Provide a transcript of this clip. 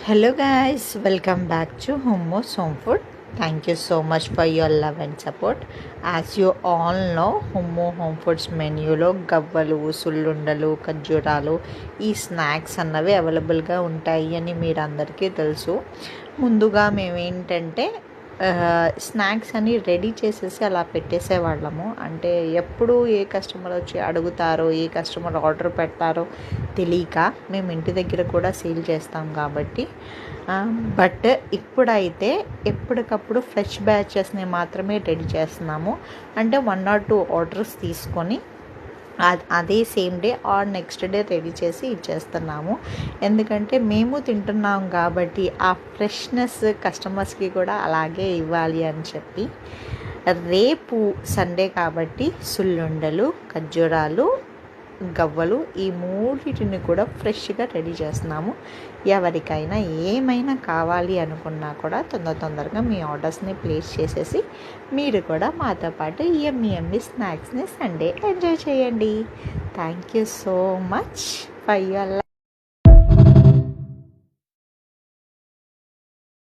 Hello guys, welcome back to Hummus Home Food. Thank you so much for your love and support. As you all know, Hummo Home Foods మెన్యూలో గవ్వలు, సుల్లుండలు, ఖర్జూరాలు ఈ snacks అన్నవి అవైలబుల్గా ఉంటాయి అని మీరు అందరికీ తెలుసు. ముందుగా మేమేంటంటే స్నాక్స్ అని రెడీ చేసేసి అలా పెట్టేసేవాళ్ళము. అంటే ఎప్పుడు ఏ కస్టమర్ వచ్చి అడుగుతారో, ఏ కస్టమర్ ఆర్డర్ పెడతారో తెలియక మేము ఇంటి దగ్గర కూడా సేల్ చేస్తాం కాబట్టి. బట్ ఇప్పుడైతే ఎప్పటికప్పుడు ఫ్రెష్ బ్యాచెస్ని మాత్రమే రెడీ చేస్తున్నాము. అంటే 1 or 2 ఆర్డర్స్ తీసుకొని అదే same day or next day ready చేసి ఇచ్చేస్తున్నాము. ఎందుకంటే మేము తింటున్నాం కాబట్టి ఆ ఫ్రెష్నెస్ కస్టమర్స్కి కూడా అలాగే ఇవ్వాలి అని చెప్పి. రేపు సండే కాబట్టి సుల్లుండలు, ఖర్జూరాలు, గవ్వలు ఈ మూడింటిని కూడా ఫ్రెష్గా రెడీ చేస్తున్నాము. ఎవరికైనా ఏమైనా కావాలి అనుకున్నా కూడా తొందరగా మీ ఆర్డర్స్ని ప్లేస్ చేసేసి మీరు కూడా మాతో పాటు ఎమ్మి స్నాక్స్ని సండే ఎంజాయ్ చేయండి. Thank you so much for your